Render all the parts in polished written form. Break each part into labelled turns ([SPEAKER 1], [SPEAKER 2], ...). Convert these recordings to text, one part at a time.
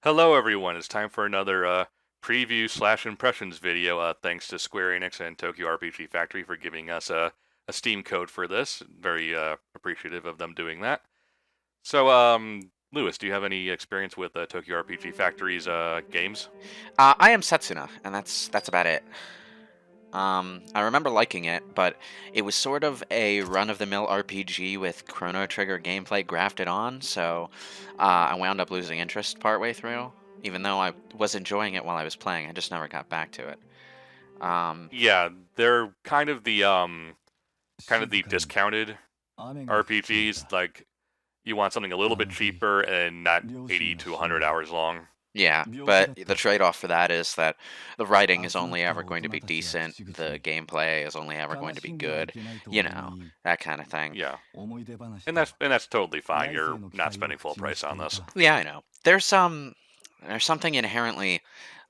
[SPEAKER 1] Hello, everyone. It's time for another preview slash impressions video. Thanks to Square Enix and TokyoRPG Factory for giving us a Steam code for this. Very appreciative of them doing that. So, Lewis, do you have any experience with TokyoRPG Factory's games?
[SPEAKER 2] I am Setsuna, and that's about it. I remember liking it, but it was sort of a run-of-the-mill RPG with Chrono Trigger gameplay grafted on, so I wound up losing interest partway through. Even though I was enjoying it while I was playing, I just never got back to it. Um,
[SPEAKER 1] Yeah, they're kind of the discounted RPGs. Like, you want something a little bit cheaper and not 80 to 100 hours long.
[SPEAKER 2] yeah, but the trade-off for that is that the writing is only ever going to be decent, the gameplay is only ever going to be good, that kind of thing.
[SPEAKER 1] Yeah, and that's totally fine. You're not spending full price on this.
[SPEAKER 2] Yeah, I know. There's something inherently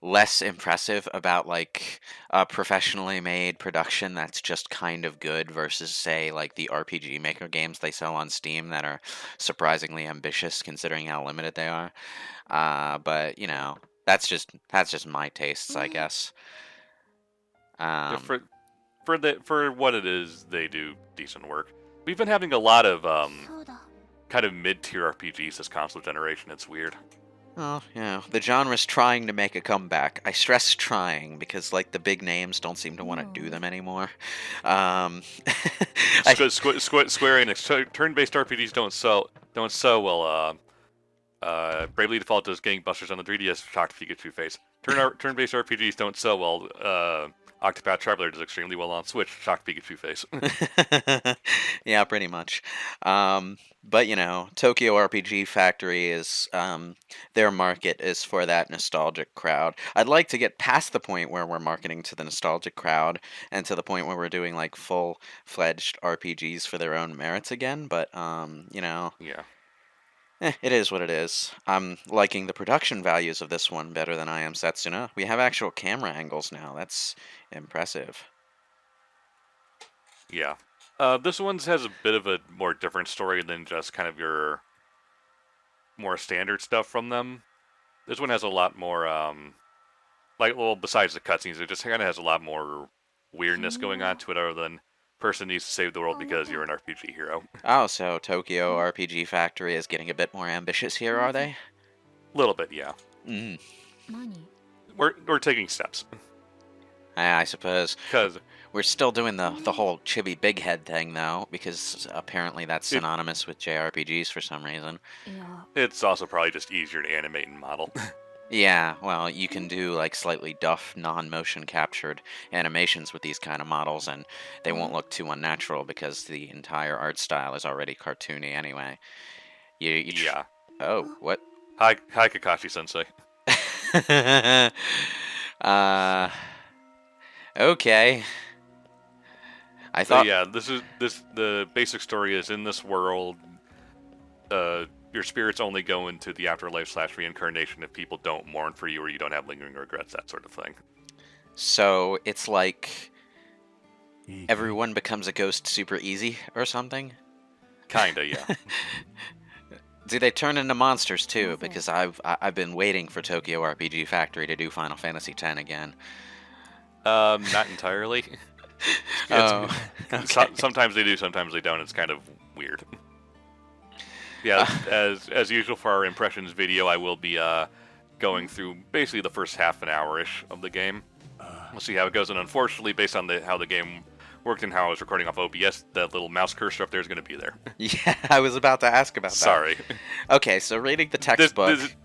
[SPEAKER 2] less impressive about like a professionally made production that's just kind of good versus say like the RPG Maker games they sell on Steam that are surprisingly ambitious considering how limited they are. But that's just my tastes, I guess.
[SPEAKER 1] Yeah,
[SPEAKER 2] Um,
[SPEAKER 1] for what it is, they do decent work. We've been having a lot of kind of mid-tier RPGs this console generation. It's weird.
[SPEAKER 2] well, the genre's trying to make a comeback. I stress trying because like the big names don't seem to want to do them anymore. Um, I
[SPEAKER 1] Square Enix turn-based RPGs don't sell well. Bravely Default does gangbusters on the 3DS. Shocked Pikachu face. Turn-based RPGs don't sell well. Octopath Traveler does extremely well on Switch. Shocked Pikachu face.
[SPEAKER 2] yeah, pretty much. But Tokyo RPG Factory is their market is for that nostalgic crowd. I'd like to get past the point where we're marketing to the nostalgic crowd and to the point where we're doing like full-fledged RPGs for their own merits again, but
[SPEAKER 1] Yeah.
[SPEAKER 2] it is what it is. I'm liking the production values of this one better than I am Setsuna. We have actual camera angles now. That's impressive.
[SPEAKER 1] Yeah. This one has a bit of a more different story than just kind of your more standard stuff from them. This one has a lot more, well, besides the cutscenes, it just kind of has a lot more weirdness going on to it other than person needs to save the world because you're an RPG hero.
[SPEAKER 2] Oh, so Tokyo RPG Factory is getting a bit more ambitious here, are they?
[SPEAKER 1] A little bit, yeah.
[SPEAKER 2] Mm,
[SPEAKER 1] We're taking steps.
[SPEAKER 2] I suppose.
[SPEAKER 1] Because
[SPEAKER 2] We're still doing the whole chibi big head thing, though, because apparently that's
[SPEAKER 1] it,
[SPEAKER 2] synonymous with JRPGs for some reason.
[SPEAKER 1] it's also probably just easier to animate and model.
[SPEAKER 2] Yeah, well, you can do like slightly duff, non-motion captured animations with these kind of models, and they won't look too unnatural because the entire art style is already cartoony anyway. You
[SPEAKER 1] Yeah.
[SPEAKER 2] oh, what?
[SPEAKER 1] Hi, Kakashi Sensei.
[SPEAKER 2] uh, okay. I
[SPEAKER 1] So
[SPEAKER 2] thought,
[SPEAKER 1] yeah, the basic story is in this world, your spirits only go into the afterlife slash reincarnation if people don't mourn for you or you don't have lingering regrets, that sort of thing.
[SPEAKER 2] so it's like everyone becomes a ghost super easy or something?
[SPEAKER 1] Kinda, yeah.
[SPEAKER 2] Do they turn into monsters too? Because I've been waiting for Tokyo RPG Factory to do Final Fantasy X again.
[SPEAKER 1] Not entirely. It's
[SPEAKER 2] Oh, okay.
[SPEAKER 1] sometimes they do, sometimes they don't. It's kind of weird. Yeah, as usual for our impressions video, I will be going through basically the first half an hour-ish of the game. We'll see how it goes, and unfortunately, based on how the game worked and how I was recording off OBS, that little mouse cursor up there is going to be there.
[SPEAKER 2] Yeah, I was about to ask about that.
[SPEAKER 1] Sorry.
[SPEAKER 2] Okay, so reading the
[SPEAKER 1] This,
[SPEAKER 2] textbook,
[SPEAKER 1] this,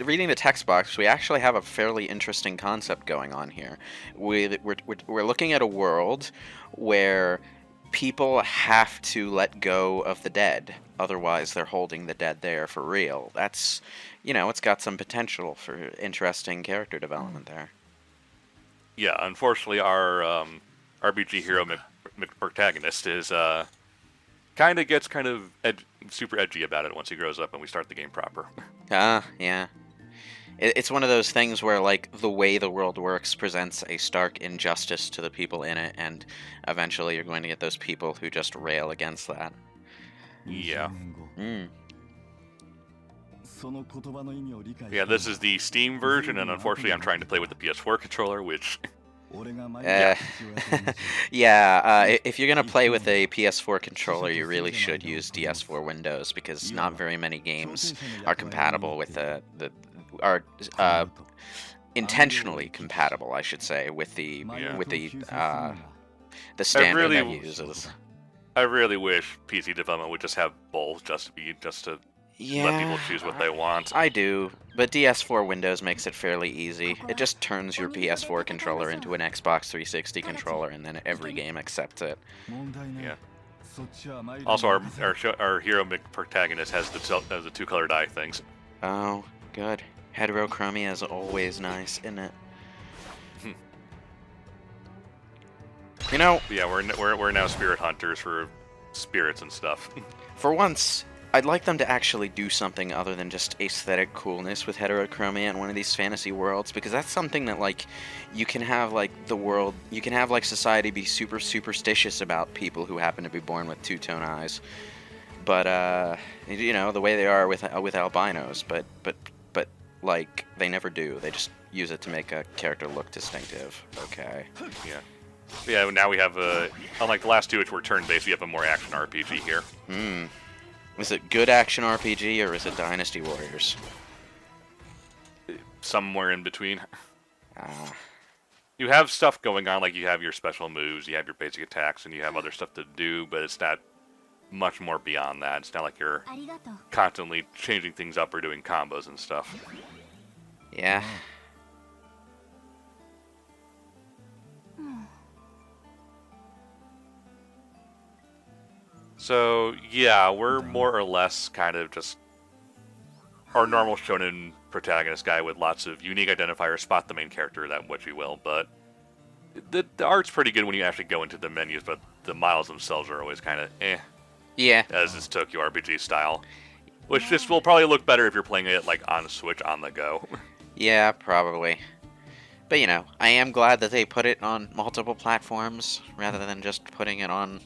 [SPEAKER 2] reading the text box, we actually have a fairly interesting concept going on here. We're looking at a world where people have to let go of the dead, otherwise they're holding the dead there for real. That's, it's got some potential for interesting character development there.
[SPEAKER 1] yeah, unfortunately, our RPG hero protagonist is gets kind of super edgy about it once he grows up and we start the game proper.
[SPEAKER 2] Yeah. It's one of those things where, like, the way the world works presents a stark injustice to the people in it, and eventually you're going to get those people who just rail against that.
[SPEAKER 1] Yeah.
[SPEAKER 2] Mm.
[SPEAKER 1] Yeah, this is the Steam version, and unfortunately I'm trying to play with the PS4 controller, which...
[SPEAKER 2] Uh, yeah, if you're gonna play with a PS4 controller, you really should use DS4 Windows because not very many games are compatible with are intentionally compatible, I should say, with the the standard that uses.
[SPEAKER 1] I really wish PC development would just have both, just to let people choose what they want.
[SPEAKER 2] I do, but DS4 Windows makes it fairly easy. It just turns your PS4 controller into an Xbox 360 controller, and then every game accepts it.
[SPEAKER 1] Yeah. Also, our hero protagonist has the two-color dye things.
[SPEAKER 2] Oh, good. Heterochromia is always nice, isn't it? You know.
[SPEAKER 1] Yeah, we're now spirit hunters for spirits and stuff.
[SPEAKER 2] For once, I'd like them to actually do something other than just aesthetic coolness with heterochromia in one of these fantasy worlds, because that's something that, like, you can have, like, you can have, like, society be super superstitious about people who happen to be born with two-tone eyes. But, you know, the way they are with albinos, but, like, they never do. They just use it to make a character look distinctive. Okay.
[SPEAKER 1] Yeah. Yeah, now we have unlike the last two, which were turn-based, we have a more action RPG here.
[SPEAKER 2] Is it good action RPG, or is it Dynasty Warriors?
[SPEAKER 1] Somewhere in between. You have stuff going on, like you have your special moves, you have your basic attacks, and you have other stuff to do, but it's not much more beyond that. It's not like you're constantly changing things up or doing combos and stuff.
[SPEAKER 2] Yeah.
[SPEAKER 1] So, yeah, we're more or less kind of just our normal shonen protagonist guy with lots of unique identifiers, spot the main character, that what you will, but the art's pretty good when you actually go into the menus, but the models themselves are always kind of eh.
[SPEAKER 2] Yeah.
[SPEAKER 1] As is TokyoRPG style. Which just will probably look better if you're playing it, like, on Switch on the go.
[SPEAKER 2] Yeah, probably. But, you know, I am glad that they put it on multiple platforms, rather than just putting it on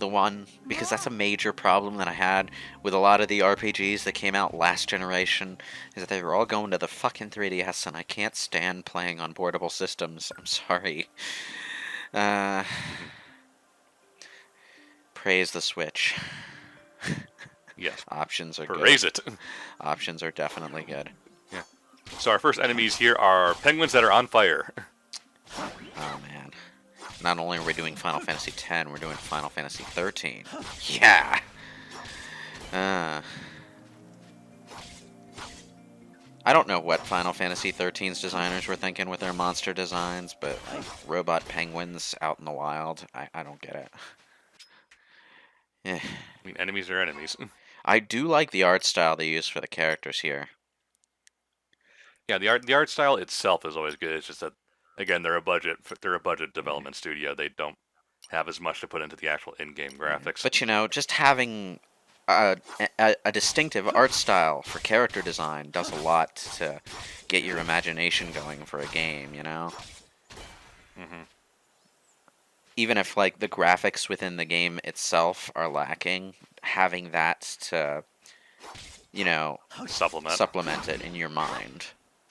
[SPEAKER 2] the one, because that's a major problem that I had with a lot of the RPGs that came out last generation, is that they were all going to the fucking 3DS, and I can't stand playing on portable systems. I'm sorry. Praise the Switch.
[SPEAKER 1] Yes.
[SPEAKER 2] Options are good.
[SPEAKER 1] Praise it.
[SPEAKER 2] Options are definitely good.
[SPEAKER 1] Yeah. So our first enemies here are penguins that are on fire.
[SPEAKER 2] Oh, man. Not only are we doing Final Fantasy X, we're doing Final Fantasy 13. Yeah! I don't know what Final Fantasy 13's designers were thinking with their monster designs, but like, robot penguins out in the wild, I don't get it.
[SPEAKER 1] I mean, enemies are enemies.
[SPEAKER 2] I do like the art style they use for the characters here.
[SPEAKER 1] Yeah, the art style itself is always good. It's just that, again, they're a budget development studio. They don't have as much to put into the actual in-game graphics.
[SPEAKER 2] But you know, just having a distinctive art style for character design does a lot to get your imagination going for a game, you know? Even if, like, the graphics within the game itself are lacking, having that to, you know, supplement it in your mind,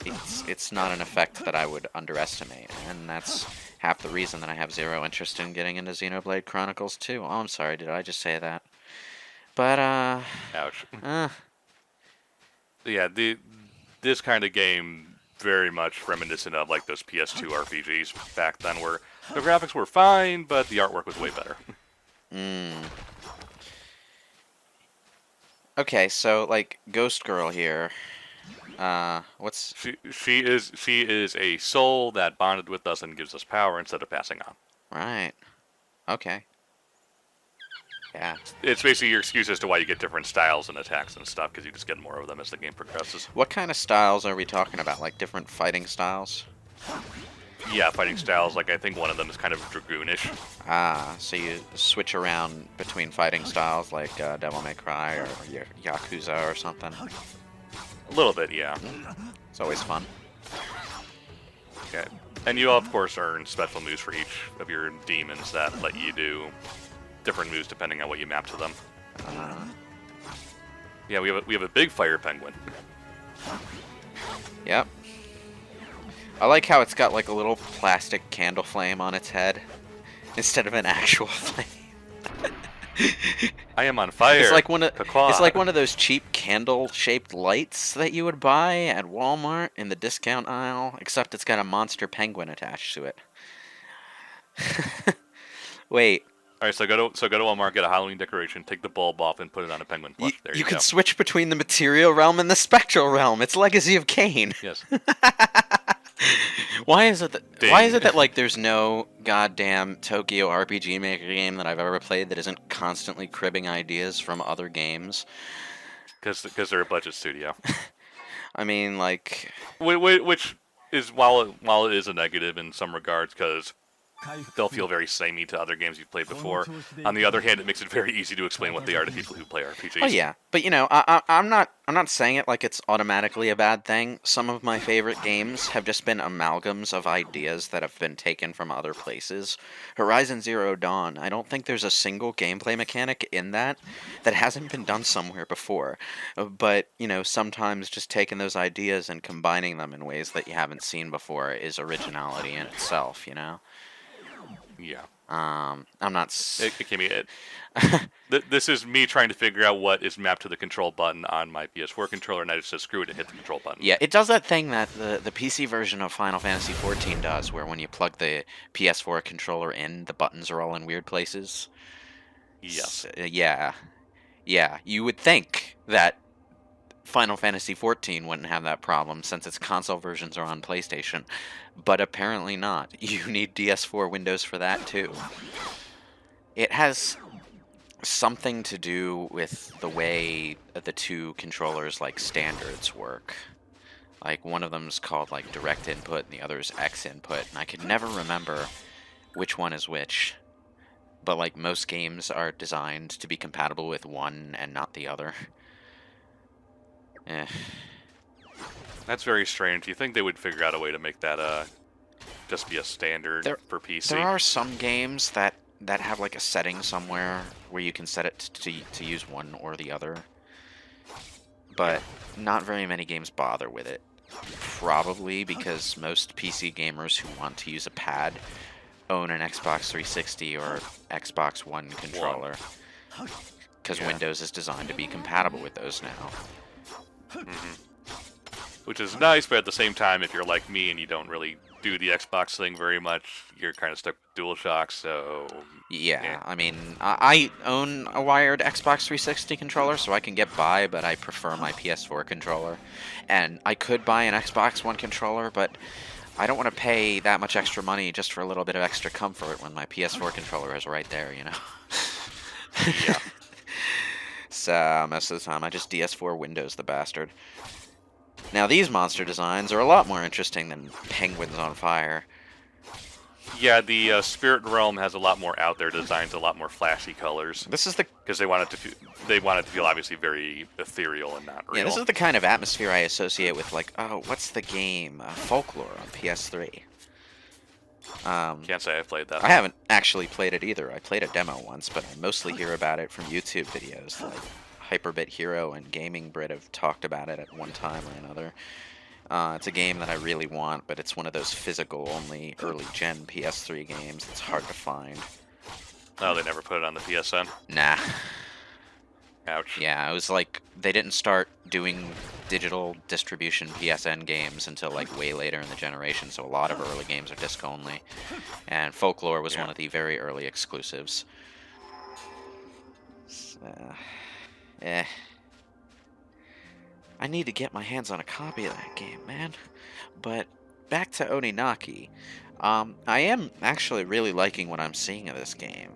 [SPEAKER 2] it's not an effect that I would underestimate, and that's half the reason that I have zero interest in getting into Xenoblade Chronicles 2. Oh, I'm sorry, did I just say that? But,
[SPEAKER 1] ouch. Yeah, this kind of game very much reminiscent of, like, those PS2 RPGs back then, where the graphics were fine, but the artwork was way better.
[SPEAKER 2] Okay, so, like, Ghost Girl here, what's...
[SPEAKER 1] She is a soul that bonded with us and gives us power instead of passing on.
[SPEAKER 2] Right. Okay. Yeah.
[SPEAKER 1] It's basically your excuse as to why you get different styles and attacks and stuff, because you just get more of them as the game progresses.
[SPEAKER 2] What kind of styles are we talking about? Like, different fighting styles?
[SPEAKER 1] Yeah, fighting styles. Like, I think one of them is kind of dragoonish.
[SPEAKER 2] Ah, so you switch around between fighting styles, like Devil May Cry or Yakuza or something?
[SPEAKER 1] A little bit, yeah.
[SPEAKER 2] It's always fun.
[SPEAKER 1] Okay. And you, of course, earn special moves for each of your demons that let you do different moves depending on what you map to them. Yeah, we have a big fire penguin.
[SPEAKER 2] Yep. I like how it's got like a little plastic candle flame on its head instead of an actual flame.
[SPEAKER 1] I am on
[SPEAKER 2] It's
[SPEAKER 1] fire.
[SPEAKER 2] like one of it's like
[SPEAKER 1] Kakwa.
[SPEAKER 2] one of those cheap candle-shaped lights that you would buy at Walmart in the discount aisle, except it's got a monster penguin attached to it. Wait,
[SPEAKER 1] All right, so go to Walmart, get a Halloween decoration, take the bulb off, and put it on a penguin
[SPEAKER 2] you
[SPEAKER 1] plush. There
[SPEAKER 2] you
[SPEAKER 1] you
[SPEAKER 2] could
[SPEAKER 1] go.
[SPEAKER 2] switch between the material realm and the spectral realm. It's Legacy of Kain.
[SPEAKER 1] Yes.
[SPEAKER 2] Why is
[SPEAKER 1] Ding.
[SPEAKER 2] it that like there's no goddamn Tokyo RPG Maker game that I've ever played that isn't constantly cribbing ideas from other games?
[SPEAKER 1] Because they're a budget studio.
[SPEAKER 2] I mean, like,
[SPEAKER 1] Which is while it is a negative in some regards, because they'll feel very samey to other games you've played before. On the other hand, it makes it very easy to explain what they are to people who play
[SPEAKER 2] oh
[SPEAKER 1] RPGs.
[SPEAKER 2] yeah, but you know, I'm not saying it like it's automatically a bad thing. Some of my favorite games have just been amalgams of ideas that have been taken from other places. Horizon Zero Dawn, I don't think there's a single gameplay mechanic in that that hasn't been done somewhere before. But you know, sometimes just taking those ideas and combining them in ways that you haven't seen before is originality in itself. You know.
[SPEAKER 1] Yeah.
[SPEAKER 2] I'm not.
[SPEAKER 1] It can be it. This is me trying to figure out what is mapped to the control button on my PS4 controller, and I just said screw it and hit the control button.
[SPEAKER 2] Yeah, it does that thing that the PC version of Final Fantasy XIV does, where when you plug the PS4 controller in, the buttons are all in weird places.
[SPEAKER 1] Yes.
[SPEAKER 2] Yeah, yeah. You would think that Final Fantasy XIV wouldn't have that problem since its console versions are on PlayStation, but apparently not. You need DS4 Windows for that too. It has something to do with the way the two controllers like standards work. Like one of them's called like direct input and the other's X input, and I could never remember which one is which. But like most games are designed to be compatible with one and not the other. Eh.
[SPEAKER 1] That's very strange. You think they would figure out a way to make that just be a standard
[SPEAKER 2] There
[SPEAKER 1] for PC?
[SPEAKER 2] there are some games that have like a setting somewhere where you can set it to use one or the other. But not very many games bother with it. Probably because most PC gamers who want to use a pad own an Xbox 360 or Xbox One controller. Because
[SPEAKER 1] Yeah.
[SPEAKER 2] Windows is designed to be compatible with those now.
[SPEAKER 1] Which is nice, but at the same time, if you're like me and you don't really do the Xbox thing very much, you're kind of stuck with DualShock, so...
[SPEAKER 2] Yeah, I mean, I own a wired Xbox 360 controller, so I can get by, but I prefer my PS4 controller. And I could buy an Xbox One controller, but I don't want to pay that much extra money just for a little bit of extra comfort when my PS4 controller is right there, you know?
[SPEAKER 1] Yeah.
[SPEAKER 2] So, most of the time, I just DS4 Windows the bastard. Now, these monster designs are a lot more interesting than penguins on fire.
[SPEAKER 1] Yeah, the Spirit Realm has a lot more out there designs, a lot more flashy colors,
[SPEAKER 2] This is the
[SPEAKER 1] because they want it to feel obviously very ethereal and not real.
[SPEAKER 2] Yeah, this is the kind of atmosphere I associate with, like, oh, what's the game? Folklore on PS3.
[SPEAKER 1] Can't say I've played that.
[SPEAKER 2] I haven't actually played it either. I played a demo once, but I mostly hear about it from YouTube videos. Like Hyperbit Hero and Gaming Brit have talked about it at one time or another. It's a game that I really want, but it's one of those physical-only early-gen PS3 games. It's hard to find.
[SPEAKER 1] Oh, they never put it on the PSN.
[SPEAKER 2] Nah.
[SPEAKER 1] Ouch.
[SPEAKER 2] Yeah, it was like they didn't start doing digital distribution PSN games until like way later in the generation, so a lot of early games are disc only. And Folklore was one of the very early exclusives. So, eh. I need to get my hands on a copy of that game, man. But back to Oninaki. I am actually really liking what I'm seeing of this game.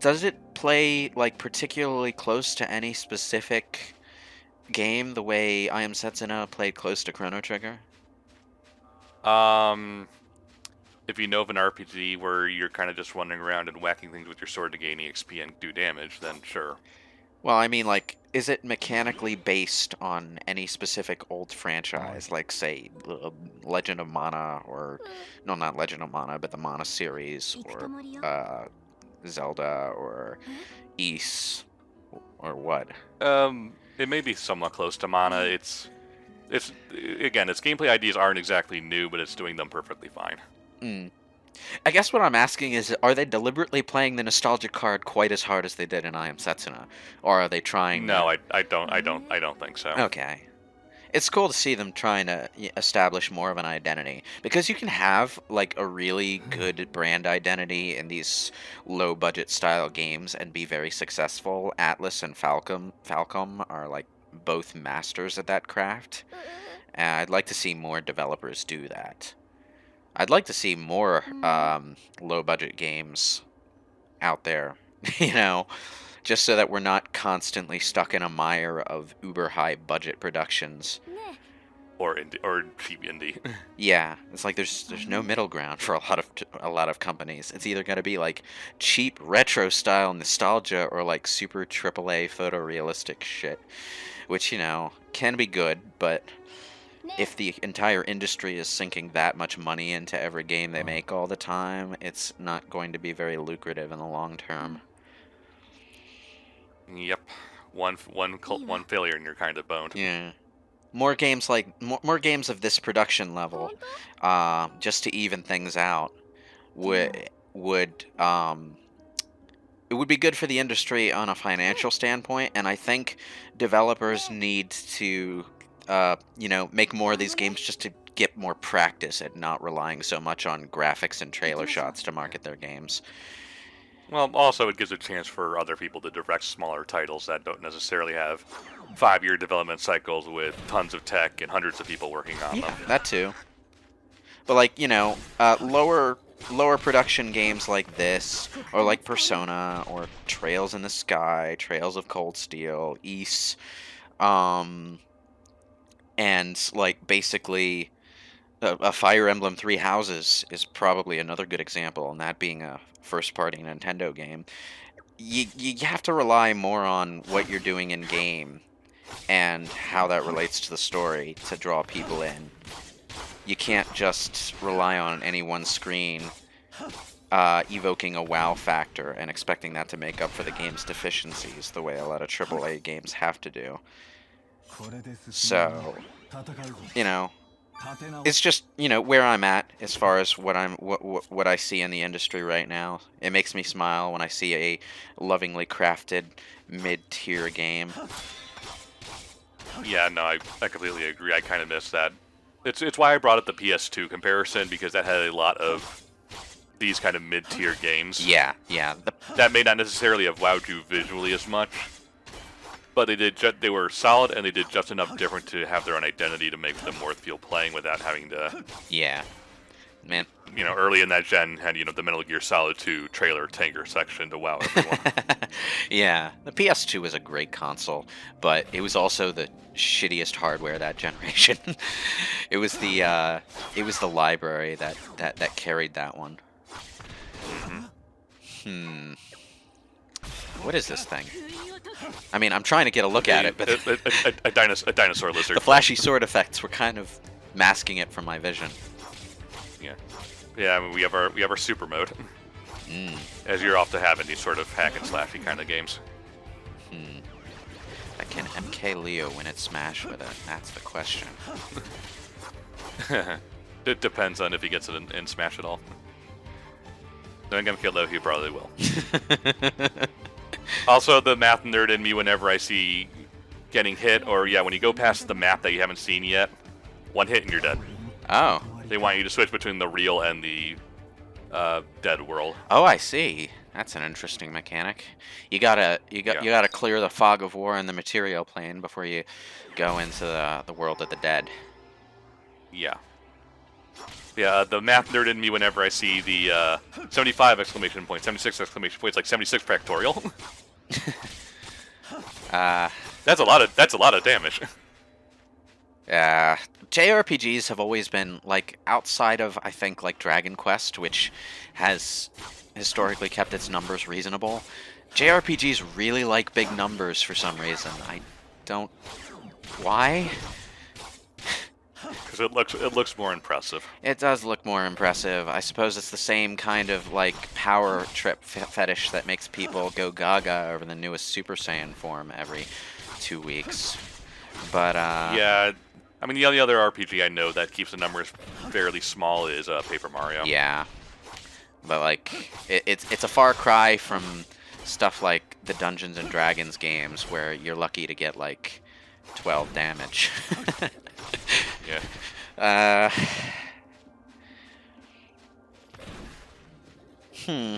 [SPEAKER 2] Does it play like particularly close to any specific game the way I Am Setsuna played close to Chrono Trigger?
[SPEAKER 1] If you know of an RPG where you're kind of just running around and whacking things with your sword to gain EXP and do damage, then sure.
[SPEAKER 2] Well, I mean, like, is it mechanically based on any specific old franchise, like, say, Legend of Mana, or, no, not Legend of Mana, but the Mana series, or Zelda, or Ys, or what?
[SPEAKER 1] It may be somewhat close to Mana. It's again, its gameplay ideas aren't exactly new, but it's doing them perfectly fine.
[SPEAKER 2] Mm. I guess what I'm asking is, are they deliberately playing the nostalgia card quite as hard as they did in I Am Setsuna, or are they trying
[SPEAKER 1] No,
[SPEAKER 2] to?
[SPEAKER 1] I don't think so.
[SPEAKER 2] Okay. It's cool to see them trying to establish more of an identity, because you can have like a really good brand identity in these low budget style games and be very successful. Atlas and Falcom are like both masters at that craft. And I'd like to see more developers do that. I'd like to see more low budget games out there, you know, just so that we're not constantly stuck in a mire of uber high budget productions.
[SPEAKER 1] Or cheap indie.
[SPEAKER 2] Yeah, it's like there's no middle ground for a lot of companies. It's either going to be like cheap retro style nostalgia or like super AAA photorealistic shit, which can be good, but if the entire industry is sinking that much money into every game they make all the time, it's not going to be very lucrative in the long term.
[SPEAKER 1] Yep, one failure and you're kind of boned.
[SPEAKER 2] Yeah. More games like more games of this production level, just to even things out, would it would be good for the industry on a financial standpoint, and I think developers need to make more of these games just to get more practice at not relying so much on graphics and trailer shots to market their games.
[SPEAKER 1] Well, also it gives a chance for other people to direct smaller titles that don't necessarily have 5-year development cycles with tons of tech and hundreds of people working on them.
[SPEAKER 2] That too. But like, lower production games like this, or like Persona, or Trails in the Sky, Trails of Cold Steel, Ys, and like basically a Fire Emblem Three Houses is probably another good example, and that being a first-party Nintendo game. You have to rely more on what you're doing in game and how that relates to the story to draw people in. You can't just rely on any one screen evoking a wow factor and expecting that to make up for the game's deficiencies the way a lot of AAA games have to do. So, it's just where I'm at as far as what I see in the industry right now. It makes me smile when I see a lovingly crafted mid-tier game.
[SPEAKER 1] Yeah, no, I completely agree. I kind of miss that. It's why I brought up the PS2 comparison, because that had a lot of these kind of mid-tier games.
[SPEAKER 2] Yeah.
[SPEAKER 1] That may not necessarily have wowed you visually as much, but they were solid, and they did just enough different to have their own identity to make them worth playing without having to.
[SPEAKER 2] Yeah, man.
[SPEAKER 1] Early in that gen had the Metal Gear Solid 2 trailer tanker section to wow everyone.
[SPEAKER 2] Yeah, the PS2 was a great console, but it was also the shittiest hardware that generation. It was the library that carried that one.
[SPEAKER 1] Mm-hmm.
[SPEAKER 2] What is this thing? I mean, I'm trying to get a look at it, but
[SPEAKER 1] a dinosaur lizard.
[SPEAKER 2] The flashy sword effects were kind of masking it from my vision.
[SPEAKER 1] Yeah. I mean, we have our super mode, as you're off to have in these sort of hack and slashy kind of games.
[SPEAKER 2] Can MK Leo win at Smash with it? That's the question.
[SPEAKER 1] It depends on if he gets it in Smash at all. Knowing MK Leo, he probably will. Also, the math nerd in me, whenever I see getting hit, or when you go past the map that you haven't seen yet, one hit and you're dead.
[SPEAKER 2] Oh.
[SPEAKER 1] They want you to switch between the real and the dead world.
[SPEAKER 2] Oh, I see. That's an interesting mechanic. You gotta clear the fog of war in the material plane before you go into the world of the dead.
[SPEAKER 1] Yeah. Yeah, the math nerd in me, whenever I see the 75 exclamation point, 76 exclamation points, like 76 factorial. That's a lot of damage.
[SPEAKER 2] JRPGs have always been like outside of, I think, like Dragon Quest, which has historically kept its numbers reasonable. JRPGs really like big numbers for some reason. I don't. Why?
[SPEAKER 1] Because it looks more impressive.
[SPEAKER 2] It does look more impressive. I suppose it's the same kind of like power trip fetish that makes people go gaga over the newest Super Saiyan form every 2 weeks. But
[SPEAKER 1] Yeah, I mean the only other RPG I know that keeps the numbers fairly small is Paper Mario.
[SPEAKER 2] yeah, but like it's a far cry from stuff like the Dungeons and Dragons games where you're lucky to get like 12 damage.
[SPEAKER 1] Yeah.
[SPEAKER 2] uh, hmm.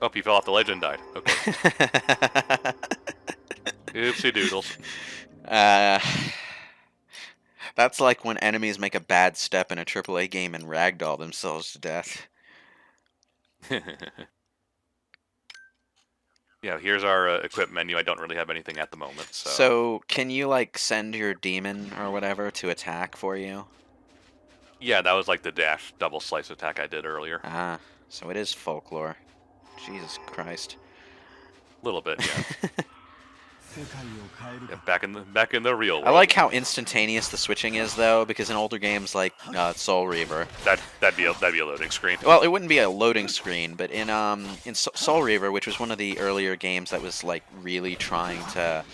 [SPEAKER 1] Oh, you fell off the ledge and died. Okay. Oopsie doodles.
[SPEAKER 2] That's like when enemies make a bad step in a AAA game and ragdoll themselves to death.
[SPEAKER 1] Yeah, here's our equip menu. I don't really have anything at the moment, so.
[SPEAKER 2] So, can you like send your demon or whatever to attack for you?
[SPEAKER 1] Yeah, that was like the dash double slice attack I did earlier.
[SPEAKER 2] Ah, so it is folklore. Jesus Christ.
[SPEAKER 1] A little bit, yeah. Yeah, back in the real world.
[SPEAKER 2] I like how instantaneous the switching is, though, because in older games like Soul Reaver,
[SPEAKER 1] that'd be a loading screen.
[SPEAKER 2] well, it wouldn't be a loading screen, but in Soul Reaver, which was one of the earlier games that was like really trying to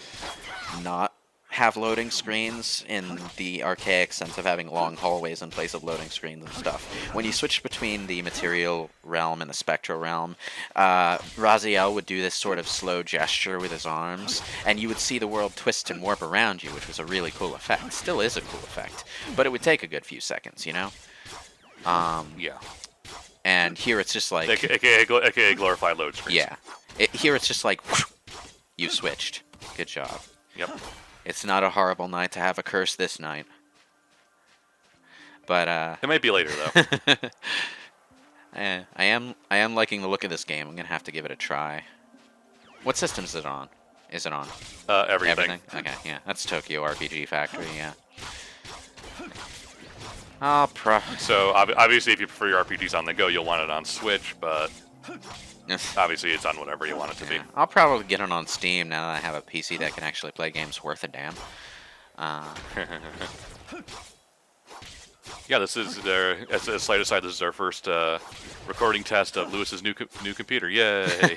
[SPEAKER 2] not have loading screens in the archaic sense of having long hallways in place of loading screens and stuff. When you switch between the material realm and the spectral realm, Raziel would do this sort of slow gesture with his arms, and you would see the world twist and warp around you, which was a really cool effect. Still is a cool effect, but it would take a good few seconds, you know?
[SPEAKER 1] Yeah.
[SPEAKER 2] And here it's just like...
[SPEAKER 1] AKA glorified load screens.
[SPEAKER 2] Yeah. Here it's just like, whoosh, you switched. Good job.
[SPEAKER 1] Yep.
[SPEAKER 2] It's not a horrible night to have a curse this night. But,
[SPEAKER 1] It might be later, though.
[SPEAKER 2] I am liking the look of this game. I'm gonna have to give it a try. What system is it on? Is it on?
[SPEAKER 1] Everything.
[SPEAKER 2] Okay, yeah. That's TokyoRPG Factory, yeah.
[SPEAKER 1] So, obviously, if you prefer your RPGs on the go, you'll want it on Switch, but obviously it's on whatever you want it to be.
[SPEAKER 2] I'll probably get it on Steam now that I have a PC that can actually play games worth a damn.
[SPEAKER 1] Yeah, this is as a slight aside, this is our first recording test of Lewis's new computer. Yay!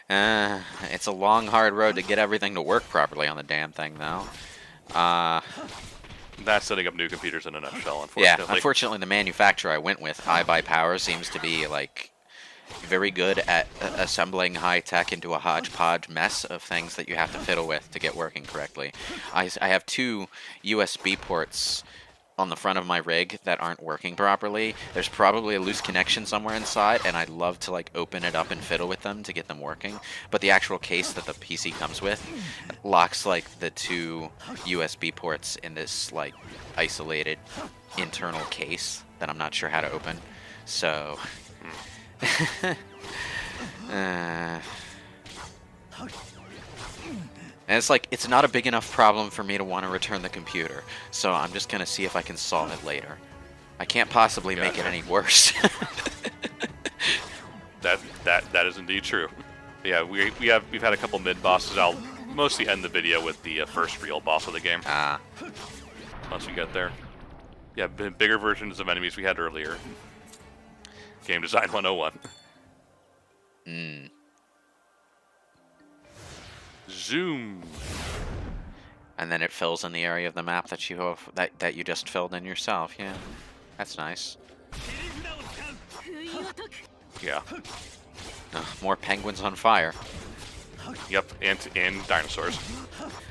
[SPEAKER 2] It's a long, hard road to get everything to work properly on the damn thing, though.
[SPEAKER 1] That's setting up new computers in a nutshell, unfortunately.
[SPEAKER 2] Yeah, unfortunately, the manufacturer I went with, iBuyPower, seems to be like very good at assembling high tech into a hodgepodge mess of things that you have to fiddle with to get working correctly. I have 2 USB ports on the front of my rig that aren't working properly. There's probably a loose connection somewhere inside, and I'd love to like open it up and fiddle with them to get them working. But the actual case that the PC comes with locks like the 2 USB ports in this like isolated internal case that I'm not sure how to open. So and it's like, it's not a big enough problem for me to want to return the computer, so I'm just going to see if I can solve it later. I can't possibly make it any worse.
[SPEAKER 1] That is indeed true. Yeah, we've had a couple mid bosses. I'll mostly end the video with the first real boss of the game. Once we get there. Yeah, bigger versions of enemies we had earlier. Game Design 101. Zoom.
[SPEAKER 2] And then it fills in the area of the map that you that you just filled in yourself. Yeah, that's nice.
[SPEAKER 1] Yeah.
[SPEAKER 2] More penguins on fire.
[SPEAKER 1] Yep, and dinosaurs.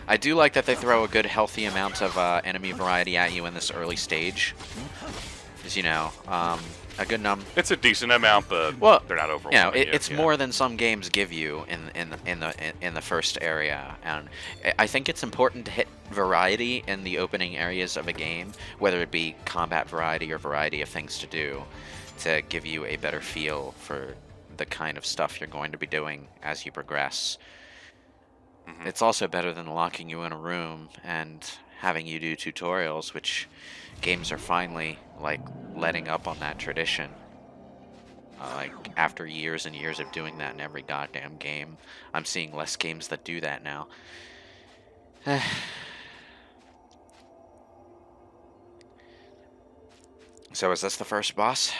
[SPEAKER 2] I do like that they throw a good, healthy amount of enemy variety at you in this early stage. Because, you know, a good
[SPEAKER 1] It's a decent amount, but
[SPEAKER 2] well,
[SPEAKER 1] they're not overwhelming.
[SPEAKER 2] You know, it's more than some games give you in the first area, and I think it's important to hit variety in the opening areas of a game, whether it be combat variety or variety of things to do, to give you a better feel for the kind of stuff you're going to be doing as you progress. It's also better than locking you in a room and having you do tutorials, which games are finally like letting up on that tradition. Like after years and years of doing that in every goddamn game, I'm seeing less games that do that now. So is this the first boss?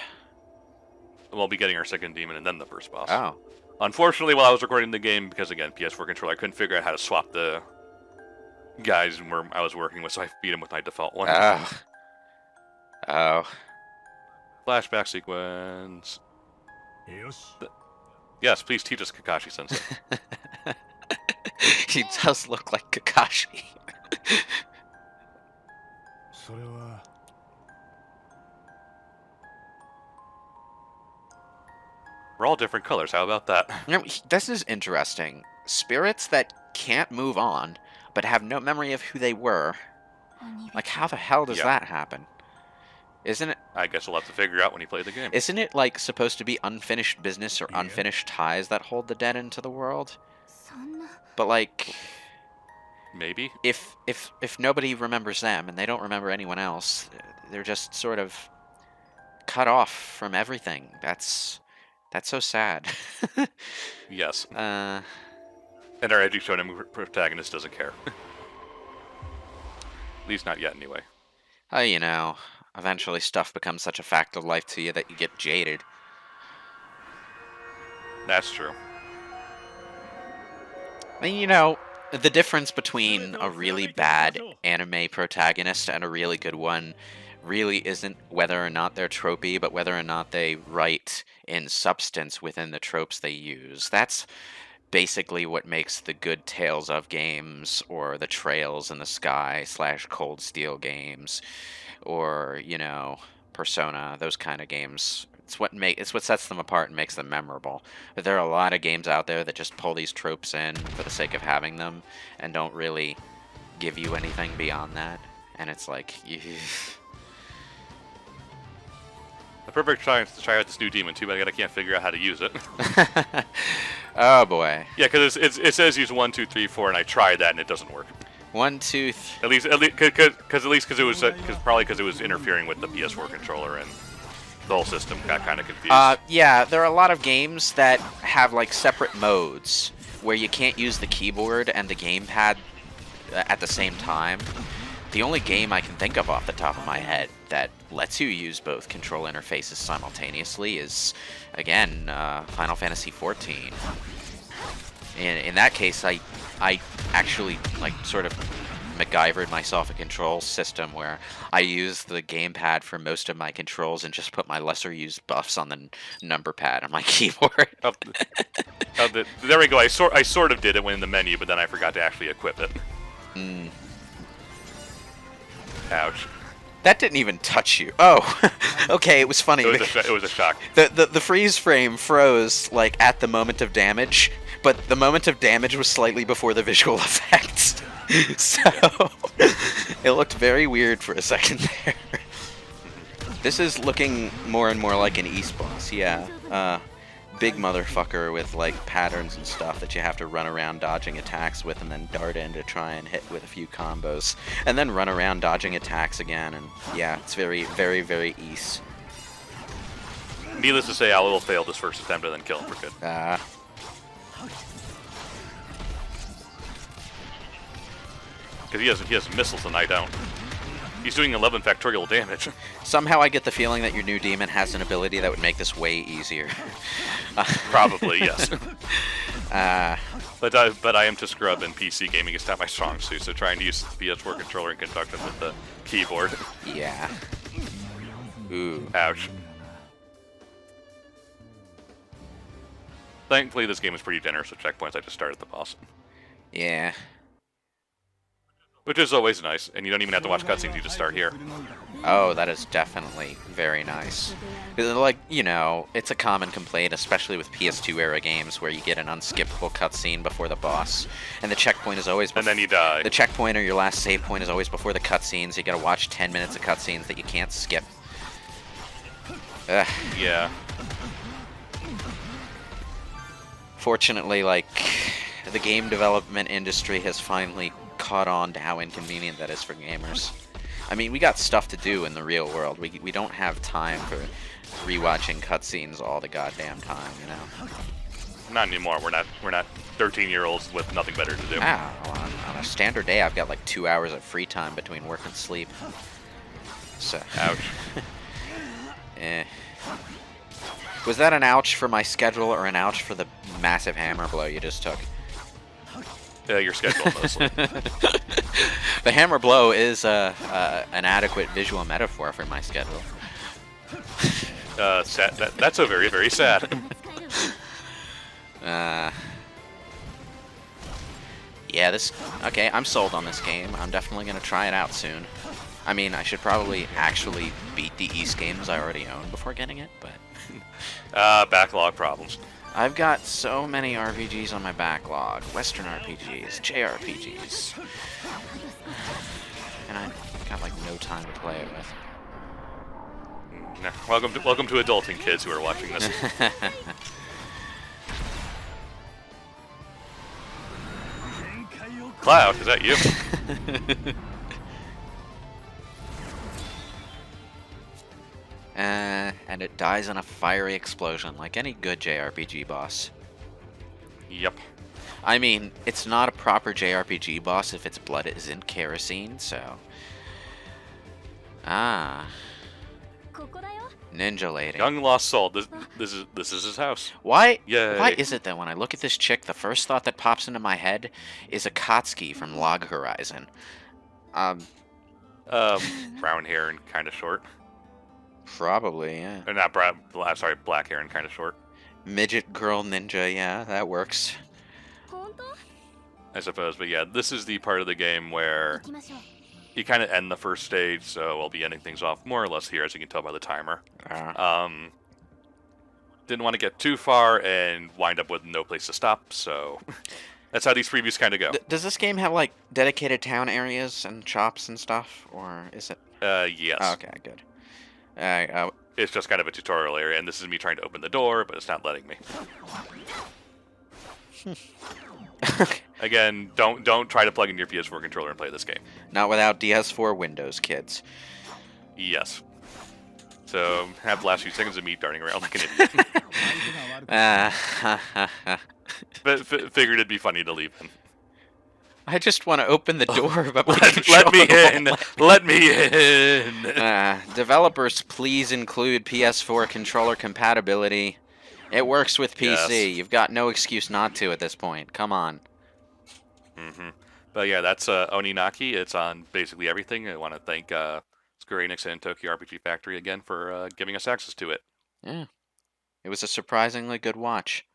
[SPEAKER 1] We'll be getting our second demon and then the first boss.
[SPEAKER 2] Oh.
[SPEAKER 1] Unfortunately, while I was recording the game, because again, PS4 controller, I couldn't figure out how to swap the guys I was working with, so I beat him with my default one.
[SPEAKER 2] Oh. Oh.
[SPEAKER 1] Flashback sequence. Yes, please teach us Kakashi-sensei.
[SPEAKER 2] He does look like Kakashi.
[SPEAKER 1] We're all different colors. How about that?
[SPEAKER 2] You know, this is interesting. Spirits that can't move on, but have no memory of who they were. Like, how the hell does that happen? Isn't it?
[SPEAKER 1] I guess we'll have to figure out when you play the game.
[SPEAKER 2] Isn't it, like, supposed to be unfinished business or unfinished ties that hold the dead into the world? But, like...
[SPEAKER 1] Maybe?
[SPEAKER 2] If nobody remembers them and they don't remember anyone else, they're just sort of cut off from everything. That's so sad.
[SPEAKER 1] Yes.
[SPEAKER 2] Uh...
[SPEAKER 1] And our edgy shonen protagonist doesn't care. At least not yet, anyway.
[SPEAKER 2] You know, eventually stuff becomes such a fact of life to you that you get jaded.
[SPEAKER 1] That's true.
[SPEAKER 2] I mean, you know, the difference between a really bad anime protagonist and a really good one really isn't whether or not they're tropey, but whether or not they write in substance within the tropes they use. That's basically what makes the good Tales of games, or the Trails in the Sky / Cold Steel games, or, you know, Persona, those kind of games. It's what sets them apart and makes them memorable. But there are a lot of games out there that just pull these tropes in for the sake of having them and don't really give you anything beyond that. And it's like,
[SPEAKER 1] The perfect chance to try out this new demon, too bad I can't figure out how to use it.
[SPEAKER 2] Oh boy.
[SPEAKER 1] Yeah, because it says use 1, 2, 3, 4, and I tried that and it doesn't work.
[SPEAKER 2] 1, 2, 3.
[SPEAKER 1] At least because it was probably because it was interfering with the PS4 controller and the whole system got kind of confused.
[SPEAKER 2] Yeah, there are a lot of games that have like separate modes where you can't use the keyboard and the gamepad at the same time. The only game I can think of off the top of my head that lets you use both control interfaces simultaneously is, again, Final Fantasy XIV. In that case, I actually, like, sort of MacGyvered myself a control system where I use the gamepad for most of my controls and just put my lesser used buffs on the number pad on my keyboard.
[SPEAKER 1] There we go. I sort of did it when in the menu, but then I forgot to actually equip it. Ouch.
[SPEAKER 2] That didn't even touch you. Oh, okay, it was funny.
[SPEAKER 1] It was a shock.
[SPEAKER 2] The freeze frame froze, like, at the moment of damage, but the moment of damage was slightly before the visual effects. So, it looked very weird for a second there. This is looking more and more like an East boss, yeah. Big motherfucker with, like, patterns and stuff that you have to run around dodging attacks with and then dart in to try and hit with a few combos. And then run around dodging attacks again, and yeah, it's very, very, very East.
[SPEAKER 1] Needless to say, I will fail this first attempt and then kill him for good. Because he has missiles and I don't. He's doing 11 factorial damage.
[SPEAKER 2] Somehow I get the feeling that your new demon has an ability that would make this way easier.
[SPEAKER 1] Probably, yes. But I am to scrub, and PC gaming is not my strong suit, so trying to use the PS4 controller in conjunction with the keyboard.
[SPEAKER 2] Yeah. Ooh.
[SPEAKER 1] Ouch. Thankfully, this game is pretty generous with checkpoints. I just started the boss.
[SPEAKER 2] Yeah.
[SPEAKER 1] Which is always nice, and you don't even have to watch cutscenes, you just start here.
[SPEAKER 2] Oh, that is definitely very nice. Like, you know, it's a common complaint, especially with PS2 era games, where you get an unskippable cutscene before the boss, and the checkpoint is always...
[SPEAKER 1] And then you die.
[SPEAKER 2] The checkpoint or your last save point is always before the cutscenes. You gotta watch 10 minutes of cutscenes that you can't skip. Ugh.
[SPEAKER 1] Yeah.
[SPEAKER 2] Fortunately, like, the game development industry has finally caught on to how inconvenient that is for gamers. I mean, we got stuff to do in the real world. We don't have time for rewatching cutscenes all the goddamn time, you know.
[SPEAKER 1] Not anymore. We're not 13-year-olds with nothing better to do.
[SPEAKER 2] On a standard day, I've got like 2 hours of free time between work and sleep. So.
[SPEAKER 1] Ouch.
[SPEAKER 2] Eh. Was that an ouch for my schedule or an ouch for the massive hammer blow you just took?
[SPEAKER 1] Your schedule mostly.
[SPEAKER 2] The hammer blow is an adequate visual metaphor for my schedule.
[SPEAKER 1] Sad. That's so very, very sad.
[SPEAKER 2] Yeah, okay, I'm sold on this game. I'm definitely going to try it out soon. I mean, I should probably actually beat the East games I already own before getting it, but...
[SPEAKER 1] Backlog problems.
[SPEAKER 2] I've got so many RPGs on my backlog. Western RPGs, JRPGs. And I've got, like, no time to play it with.
[SPEAKER 1] No. Welcome to adulting, kids who are watching this. Cloud, is that you?
[SPEAKER 2] And it dies in a fiery explosion, like any good JRPG boss.
[SPEAKER 1] Yep.
[SPEAKER 2] I mean, it's not a proper JRPG boss if its blood isn't kerosene, so... Ah. Ninja lady.
[SPEAKER 1] Young lost soul. This is his house.
[SPEAKER 2] Why
[SPEAKER 1] Yay.
[SPEAKER 2] is it that when I look at this chick, the first thought that pops into my head is a Akatsuki from Log Horizon?
[SPEAKER 1] Brown hair and kind of short.
[SPEAKER 2] Probably, yeah.
[SPEAKER 1] Or not brown. Sorry, black hair and kind of short.
[SPEAKER 2] Midget girl ninja, yeah, that works.
[SPEAKER 1] I suppose, but yeah, this is the part of the game where you kind of end the first stage, so I'll be ending things off more or less here, as you can tell by the timer. Didn't want to get too far and wind up with no place to stop, so that's how these previews kind of go.
[SPEAKER 2] Does this game have, like, dedicated town areas and shops and stuff, or is it?
[SPEAKER 1] Yes.
[SPEAKER 2] Oh, okay, good.
[SPEAKER 1] It's just kind of a tutorial area, and this is me trying to open the door, but it's not letting me. Again, don't try to plug in your PS4 controller and play this game.
[SPEAKER 2] Not without DS4 Windows, kids.
[SPEAKER 1] Yes. So, have the last few seconds of me darting around like an idiot. But figured it'd be funny to leave in.
[SPEAKER 2] I just want to open the door, but
[SPEAKER 1] let me in! Let me in!
[SPEAKER 2] Developers, please include PS4 controller compatibility. It works with PC.
[SPEAKER 1] Yes.
[SPEAKER 2] You've got no excuse not to at this point. Come on.
[SPEAKER 1] But yeah, that's Oninaki. It's on basically everything. I want to thank Square Enix and TokyoRPG Factory again for giving us access to it.
[SPEAKER 2] Yeah. It was a surprisingly good watch.